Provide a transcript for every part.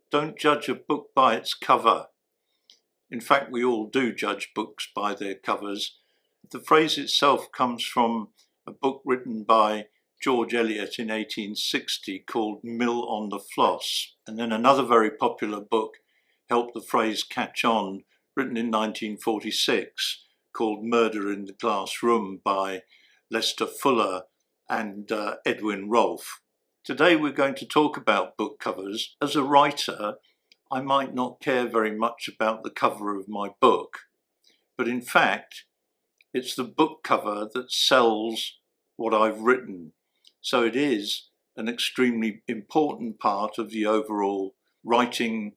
Don't judge a book by its cover. In fact, we all do judge books by their covers. The phrase itself comes from a book written by George Eliot in 1860 called Mill on the Floss. And then another very popular book helped the phrase catch on, written in 1946, called Murder in the Glass Room by Lester Fuller and Edwin Rolfe. Today we're going to talk about book covers. As a writer, I might not care very much about the cover of my book, but in fact, it's the book cover that sells what I've written. So it is an extremely important part of the overall writing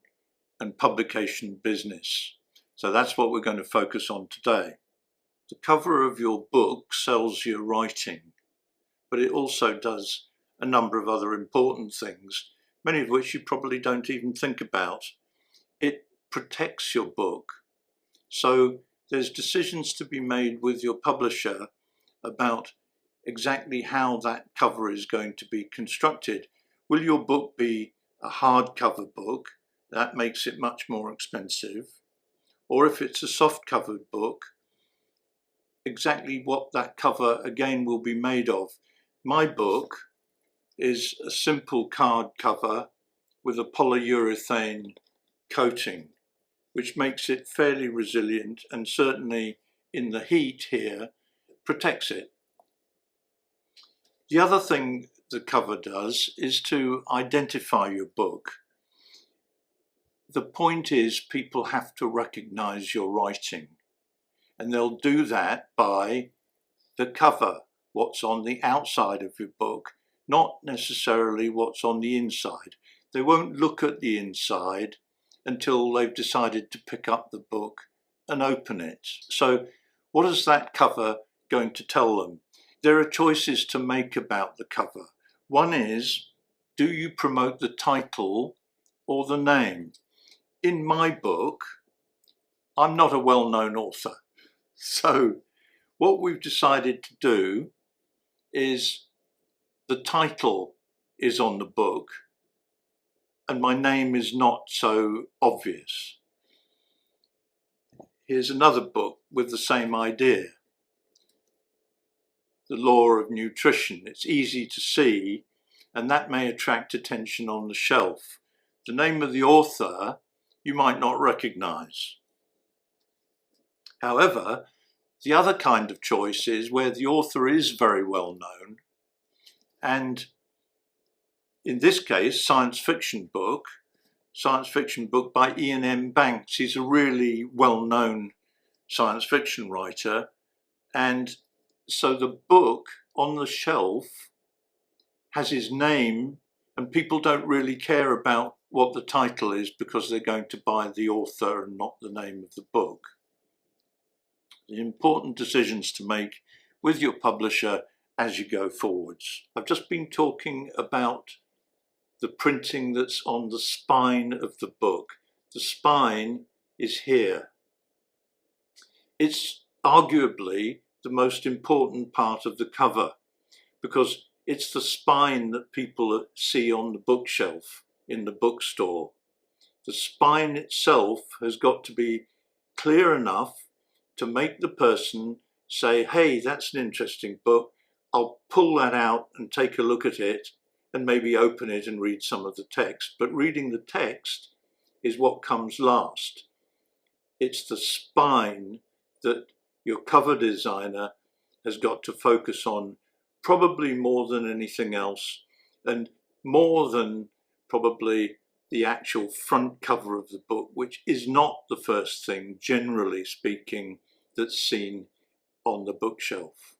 and publication business. So that's what we're going to focus on today. The cover of your book sells your writing, but it also does a number of other important things, many of which you probably don't even think about. It protects your book. So there's decisions to be made with your publisher about exactly how that cover is going to be constructed. Will your book be a hardcover book? That makes it much more expensive. Or if it's a soft-covered book, exactly what that cover again will be made of. My book is a simple card cover with a polyurethane coating, which makes it fairly resilient and certainly in the heat here protects it. The other thing the cover does is to identify your book. The point is people have to recognize your writing, and they'll do that by the cover, what's on the outside of your book, not necessarily what's on the inside. They won't look at the inside until they've decided to pick up the book and open it. So what is that cover going to tell them? There are choices to make about the cover. One is, do you promote the title or the name? In my book, I'm not a well-known author. So what we've decided to do is the title is on the book and my name is not so obvious. Here's another book with the same idea. The Law of Nutrition. It's easy to see and that may attract attention on the shelf. The name of the author you might not recognize. However, the other kind of choice is where the author is very well known, and in this case, science fiction book by Ian M. Banks. He's a really well-known science fiction writer, and so the book on the shelf has his name, and people don't really care about what the title is because they're going to buy the author and not the name of the book. The important decisions to make with your publisher as you go forwards. I've just been talking about the printing that's on the spine of the book. The spine is here. It's arguably the most important part of the cover because it's the spine that people see on the bookshelf in the bookstore. The spine itself has got to be clear enough to make the person say, hey, that's an interesting book. I'll pull that out and take a look at it and maybe open it and read some of the text. But reading the text is what comes last. It's the spine that your cover designer has got to focus on, probably more than anything else, and more than probably the actual front cover of the book, which is not the first thing, generally speaking, that's seen on the bookshelf.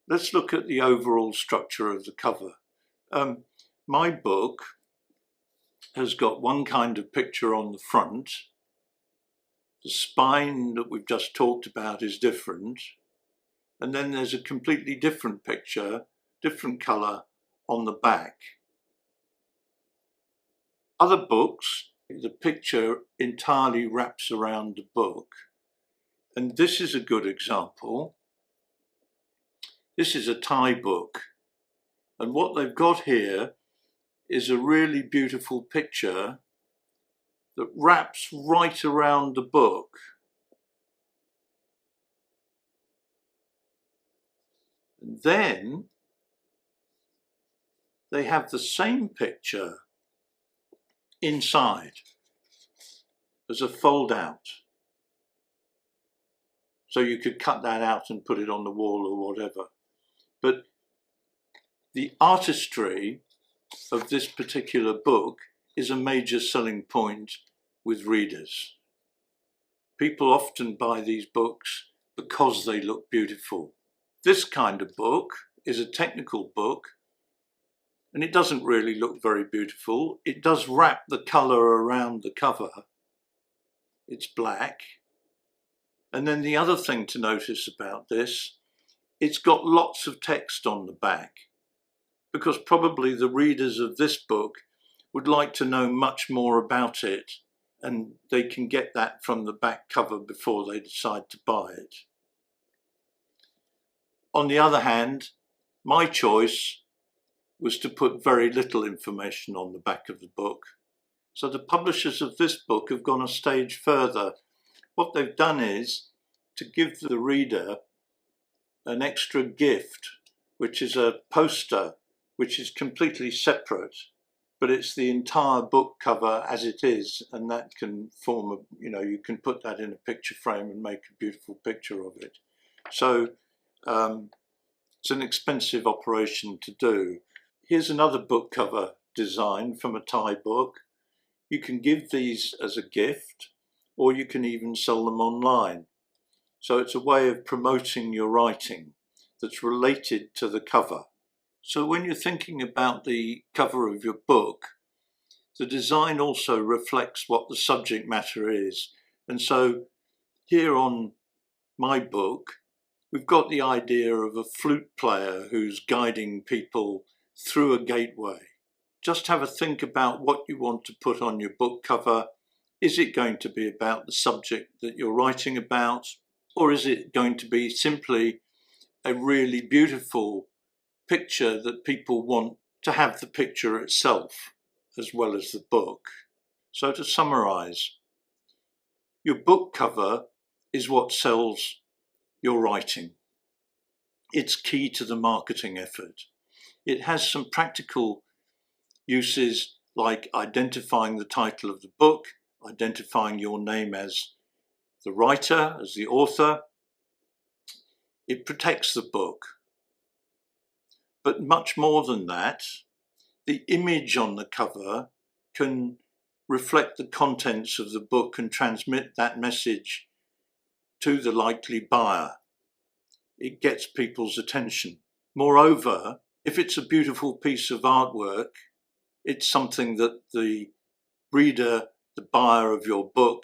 Let's look at the overall structure of the cover. My book has got one kind of picture on the front. The spine that we've just talked about is different. And then there's a completely different picture, different colour on the back. Other books, the picture entirely wraps around the book. And this is a good example. This is a Thai book. And what they've got here is a really beautiful picture that wraps right around the book. And then they have the same picture inside as a fold out. So you could cut that out and put it on the wall or whatever. But the artistry of this particular book is a major selling point with readers. People often buy these books because they look beautiful. This kind of book is a technical book, and it doesn't really look very beautiful. It does wrap the colour around the cover. It's black. And then the other thing to notice about this, it's got lots of text on the back, because probably the readers of this book would like to know much more about it, and they can get that from the back cover before they decide to buy it. On the other hand, my choice was to put very little information on the back of the book. So the publishers of this book have gone a stage further. What they've done is to give the reader an extra gift, which is a poster, which is completely separate, but it's the entire book cover as it is, and that can form a, you can put that in a picture frame and make a beautiful picture of it. So it's an expensive operation to do. Here's another book cover design from a Thai book. You can give these as a gift, or you can even sell them online. So it's a way of promoting your writing that's related to the cover. So when you're thinking about the cover of your book, the design also reflects what the subject matter is. And so here on my book, we've got the idea of a flute player who's guiding people through a gateway. Just have a think about what you want to put on your book cover. Is it going to be about the subject that you're writing about, or is it going to be simply a really beautiful picture that people want to have the picture itself as well as the book? So to summarize, your book cover is what sells your writing. It's key to the marketing effort. It has some practical uses like identifying the title of the book, identifying your name as the writer, as the author. It protects the book. But much more than that, the image on the cover can reflect the contents of the book and transmit that message to the likely buyer. It gets people's attention. Moreover, if it's a beautiful piece of artwork, it's something that the reader, the buyer of your book,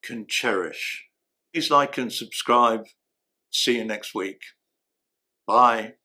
can cherish. Please like and subscribe. See you next week. Bye.